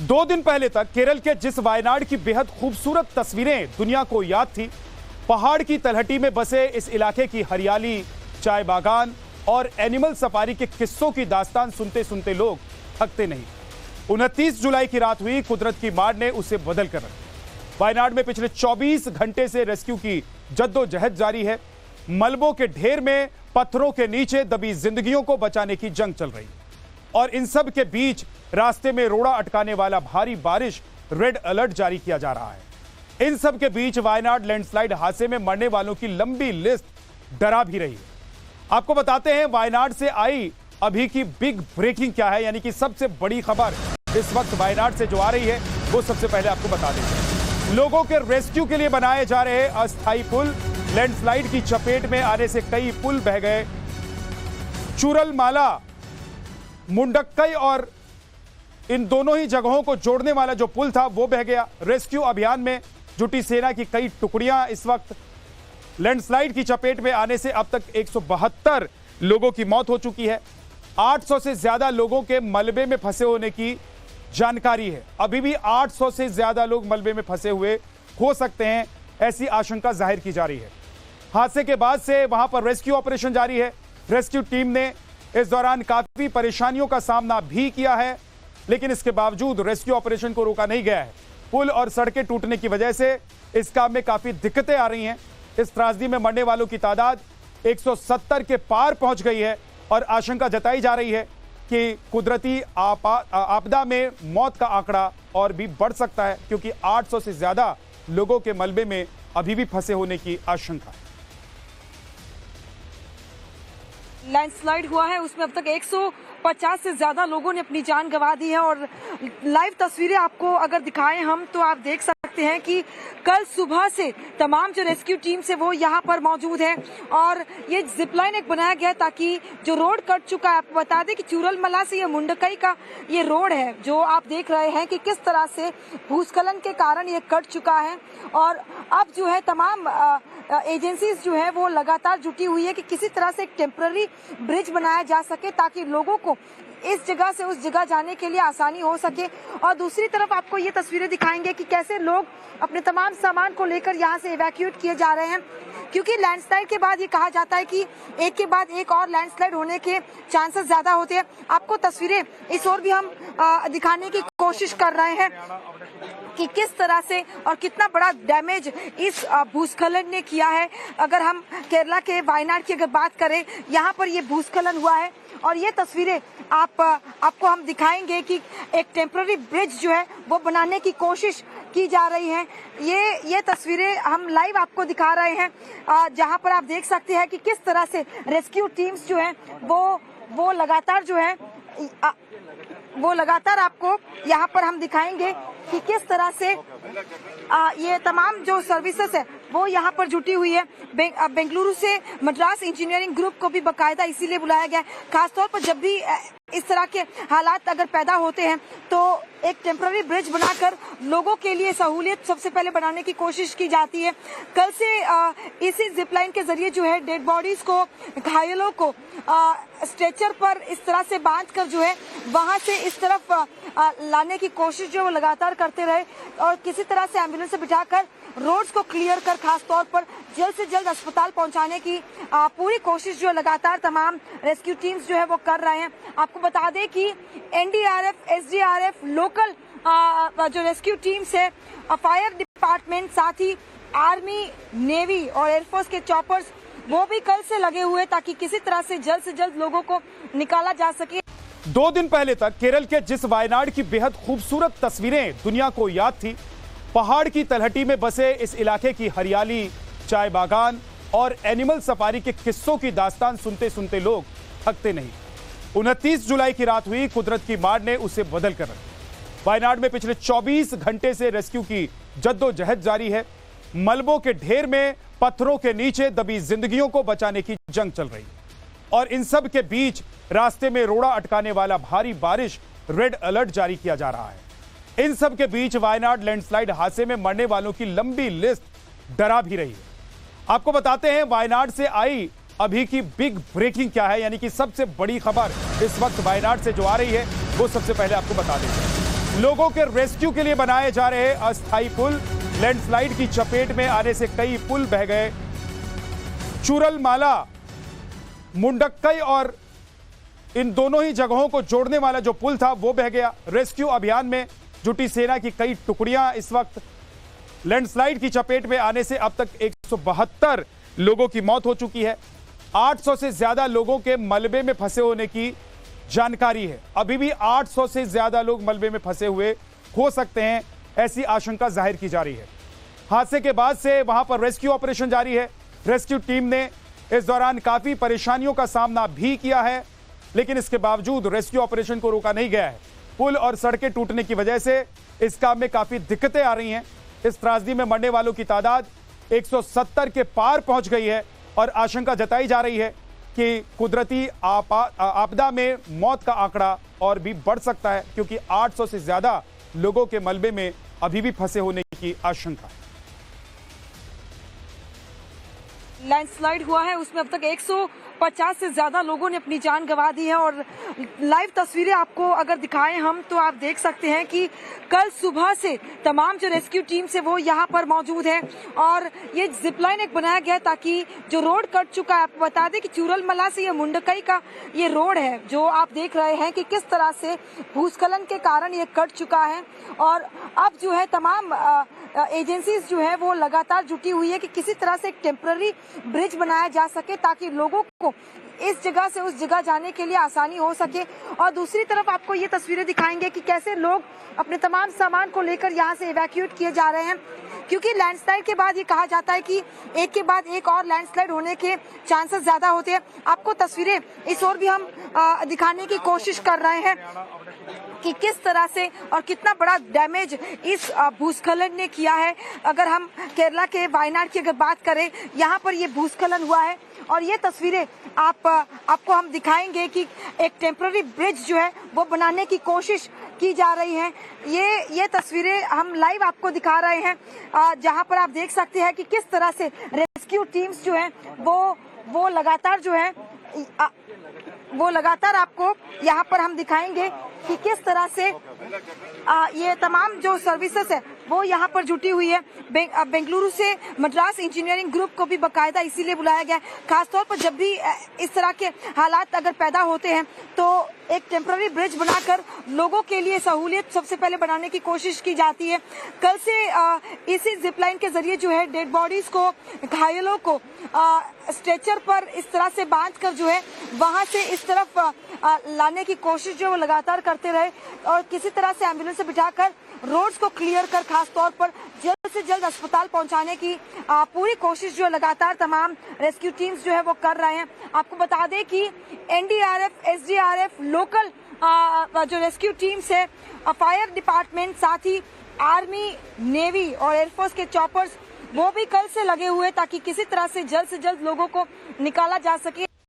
2 दिन पहले तक केरल के जिस वायनाड की बेहद खूबसूरत तस्वीरें दुनिया को याद थी, पहाड़ की तलहटी में बसे इस इलाके की हरियाली, चाय बागान और एनिमल सफारी के किस्सों की दास्तान सुनते सुनते लोग थकते नहीं। 29 जुलाई की रात हुई कुदरत की मार ने उसे बदल कर रखा। वायनाड में पिछले 24 घंटे से रेस्क्यू की जद्दोजहद जारी है। मलबों के ढेर में पत्थरों के नीचे दबी जिंदगियों को बचाने की जंग चल रही और इन सब के बीच रास्ते में रोड़ा अटकाने वाला भारी बारिश, रेड अलर्ट जारी किया जा रहा है। इन सब के बीच वायनाड लैंडस्लाइड हादसे में मरने वालों की लंबी लिस्ट डरा भी रही है। आपको बताते हैं वायनाड से आई अभी की बिग ब्रेकिंग क्या है, यानी कि सबसे बड़ी खबर इस वक्त वायनाड से जो आ रही है वो सबसे पहले आपको बता दें। लोगों के रेस्क्यू के लिए बनाए जा रहे अस्थायी पुल लैंडस्लाइड की चपेट में आने से कई पुल बह गए। चूरलमाला, मुंडक्कई और इन दोनों ही जगहों को जोड़ने वाला जो पुल था वो बह गया। रेस्क्यू अभियान में जुटी सेना की कई टुकड़ियां इस वक्त लैंडस्लाइड की चपेट में आने से अब तक 172 लोगों की मौत हो चुकी है। 800 से ज्यादा लोगों के मलबे में फंसे होने की जानकारी है। अभी भी 800 से ज्यादा लोग मलबे में फंसे हुए हो सकते हैं, ऐसी आशंका जाहिर की जा रही है। हादसे के बाद से वहां पर रेस्क्यू ऑपरेशन जारी है। रेस्क्यू टीम ने इस दौरान काफी परेशानियों का सामना भी किया है, लेकिन इसके बावजूद रेस्क्यू ऑपरेशन को रोका नहीं गया है। पुल और सड़कें टूटने की वजह से इस काम में काफी दिक्कतें आ रही हैं। इस त्रासदी में मरने वालों की तादाद 170 के पार पहुंच गई है और आशंका जताई जा रही है कि कुदरती आपदा में मौत का आंकड़ा और भी बढ़ सकता है, क्योंकि 800 से ज्यादा लोगों के मलबे में अभी भी फंसे होने की आशंका है। लैंडस्लाइड हुआ है उसमें अब तक 150 से ज्यादा लोगों ने अपनी जान गंवा दी है और लाइव तस्वीरें आपको अगर दिखाएं हम तो आप देख सकते हैं कि कल सुबह से तमाम जो रेस्क्यू टीम्स है वो यहाँ पर मौजूद है और ये जिपलाइन एक बनाया गया है ताकि जो रोड कट चुका है, आपको बता दें कि चूरलमाला से ये मुंडकई का ये रोड है जो आप देख रहे हैं कि किस तरह से भूस्खलन के कारण ये कट चुका है और अब जो है तमाम एजेंसीज जो है वो लगातार जुटी हुई है कि किसी तरह से एक टेम्पररी ब्रिज बनाया जा सके ताकि लोगों को इस जगह से उस जगह जाने के लिए आसानी हो सके। और दूसरी तरफ आपको ये तस्वीरें दिखाएंगे कि कैसे लोग अपने तमाम सामान को लेकर यहाँ से इवैक्यूएट किए जा रहे हैं, क्योंकि लैंडस्लाइड के बाद ये कहा जाता है कि एक के बाद एक और लैंडस्लाइड होने के चांसेस ज्यादा होते हैं। आपको तस्वीरें इस ओर भी हम दिखाने की कोशिश कर रहे हैं कि किस तरह से और कितना बड़ा डैमेज इस भूस्खलन ने किया है। अगर हम केरला के वायनाड की अगर बात करें, यहाँ पर ये भूस्खलन हुआ है और ये तस्वीरें आपको हम दिखाएंगे कि एक टेम्पररी ब्रिज जो है वो बनाने की कोशिश की जा रही है। ये तस्वीरें हम लाइव आपको दिखा रहे हैं जहां पर आप देख सकते हैं कि किस तरह से रेस्क्यू टीम्स जो है वो लगातार जो है वो लगातार आपको यहाँ पर हम दिखाएंगे कि किस तरह से ये तमाम जो सर्विसेज है वो यहाँ पर जुटी हुई है। बेंगलुरु से मद्रास इंजीनियरिंग ग्रुप को भी बाकायदा इसीलिए बुलाया गया है, खासतौर पर जब भी इस तरह के हालात अगर पैदा होते हैं तो एक टेम्पररी ब्रिज बनाकर लोगों के लिए सहूलियत सबसे पहले बनाने की कोशिश की जाती है। कल से इसी जिपलाइन के जरिए जो है डेड बॉडीज को, घायलों को स्ट्रेचर पर इस तरह से बांधकर जो है वहां से इस तरफ लाने की कोशिश जो वो लगातार करते रहे और किसी तरह से एम्बुलेंस से बिठाकर रोड्स को क्लियर कर खास तौर पर जल्द से जल्द अस्पताल पहुंचाने की पूरी कोशिश जो लगातार तमाम रेस्क्यू टीम्स जो है वो कर रहे हैं। आपको बता दें कि एनडीआरएफ, एसडीआरएफ, लोकल जो रेस्क्यू टीम्स है, फायर डिपार्टमेंट, साथ ही आर्मी, नेवी और एयरफोर्स के चॉपर्स वो भी कल से लगे हुए ताकि किसी तरह से जल्द लोगों को निकाला जा सके। 2 दिन पहले तक केरल के जिस वायनाड की बेहद खूबसूरत तस्वीरें दुनिया को याद थी, पहाड़ की तलहटी में बसे इस इलाके की हरियाली, चाय बागान और एनिमल सफारी के किस्सों की दास्तान सुनते सुनते लोग थकते नहीं। 29 जुलाई की रात हुई कुदरत की मार ने उसे बदल कर रखा। वायनाड में पिछले 24 घंटे से रेस्क्यू की जद्दोजहद जारी है। मलबों के ढेर में पत्थरों के नीचे दबी जिंदगियों को बचाने की जंग चल रही और इन सब के बीच रास्ते में रोड़ा अटकाने वाला भारी बारिश, रेड अलर्ट जारी किया जा रहा है। इन सब के बीच वायनाड लैंडस्लाइड हादसे में मरने वालों की लंबी लिस्ट डरा भी रही है। आपको बताते हैं वायनाड से आई अभी की बिग ब्रेकिंग क्या है, यानी कि सबसे बड़ी खबर इस वक्त वायनाड से जो आ रही है वो सबसे पहले आपको बता दें। लोगों के रेस्क्यू के लिए बनाए जा रहे अस्थायी पुल लैंडस्लाइड की चपेट में आने से कई पुल बह गए। चूरलमाला, मुंडक्कई और इन दोनों ही जगहों को जोड़ने वाला जो पुल था वो बह गया। रेस्क्यू अभियान में जुटी सेना की कई टुकड़ियां इस वक्त लैंडस्लाइड की चपेट में आने से अब तक 172 लोगों की मौत हो चुकी है। 800 से ज्यादा लोगों के मलबे में फंसे होने की जानकारी है। अभी भी 800 से ज्यादा लोग मलबे में फंसे हुए हो सकते हैं, ऐसी आशंका जाहिर की जा रही है। हादसे के बाद से वहां पर रेस्क्यू ऑपरेशन जारी है। रेस्क्यू टीम ने इस दौरान काफी परेशानियों का सामना भी किया है, लेकिन इसके बावजूद रेस्क्यू ऑपरेशन को रोका नहीं गया है। पुल और सड़कें टूटने की वजह से इस काम में काफी दिक्कतें आ रही हैं। इस त्रासदी में मरने वालों की तादाद 170 के पार पहुंच गई है और आशंका जताई जा रही है कि कुदरती आपदा में मौत का आंकड़ा और भी बढ़ सकता है, क्योंकि 800 से ज्यादा लोगों के मलबे में अभी भी फंसे होने की आशंका है। लैंडस्लाइड हुआ है, उसमें अब तक 150 से ज्यादा लोगों ने अपनी जान गंवा दी है और लाइव तस्वीरें आपको अगर दिखाएं हम तो आप देख सकते हैं कि कल सुबह से तमाम जो रेस्क्यू टीम है वो यहाँ पर मौजूद है और ये जिपलाइन एक बनाया गया ताकि जो रोड कट चुका है, आपको बता दें कि चूरलमाला से ये मुंडकई का ये रोड है जो आप देख रहे हैं कि किस तरह से भूस्खलन के कारण ये कट चुका है और अब जो है तमाम एजेंसीज जो है वो लगातार जुटी हुई है कि किसी तरह से एक टेम्पररी ब्रिज बनाया जा सके ताकि लोगों को इस जगह से उस जगह जाने के लिए आसानी हो सके। और दूसरी तरफ आपको ये तस्वीरें दिखाएंगे कि कैसे लोग अपने तमाम सामान को लेकर यहाँ से इवैक्यूएट किए जा रहे हैं, क्योंकि लैंडस्लाइड के बाद ये कहा जाता है कि एक के बाद एक और लैंडस्लाइड होने के चांसेस ज्यादा होते हैं। आपको तस्वीरें इस ओर भी हम दिखाने की कोशिश कर रहे हैं कि किस तरह से और कितना बड़ा डैमेज इस भूस्खलन ने किया है। अगर हम केरला के वायनाड की अगर बात करें, यहाँ पर ये भूस्खलन हुआ है और ये तस्वीरें आपको हम दिखाएंगे कि एक टेम्पररी ब्रिज जो है वो बनाने की कोशिश की जा रही है। ये तस्वीरें हम लाइव आपको दिखा रहे हैं जहाँ पर आप देख सकते हैं कि किस तरह से रेस्क्यू टीम्स जो है वो लगातार जो है वो लगातार आपको यहाँ पर हम दिखाएंगे कि किस तरह से ये तमाम जो सर्विसेज है वो यहाँ पर जुटी हुई है। बेंगलुरु से मद्रास इंजीनियरिंग ग्रुप को भी बाकायदा इसीलिए बुलाया गया है, खासतौर पर जब भी इस तरह के हालात अगर पैदा होते हैं तो एक टेम्पररी ब्रिज बनाकर लोगों के लिए सहूलियत सबसे पहले बनाने की कोशिश की जाती है। कल से इसी जिपलाइन के जरिए जो है डेड बॉडीज को, घायलों को स्ट्रेचर पर इस तरह से बांधकर जो है वहां से इस तरफ लाने की कोशिश जो वो लगातार करते रहे और किसी तरह से एम्बुलेंस से बिठाकर रोड्स को क्लियर कर खास तौर पर जल्द से जल्द अस्पताल पहुंचाने की पूरी कोशिश जो लगातार तमाम रेस्क्यू टीम्स जो है वो कर रहे हैं। आपको बता दें कि एनडीआरएफ, एसडीआरएफ, लोकल जो रेस्क्यू टीम्स है, फायर डिपार्टमेंट, साथ ही आर्मी, नेवी और एयरफोर्स के चॉपर्स वो भी कल से लगे हुए ताकि किसी तरह से जल्द लोगों को निकाला जा सके।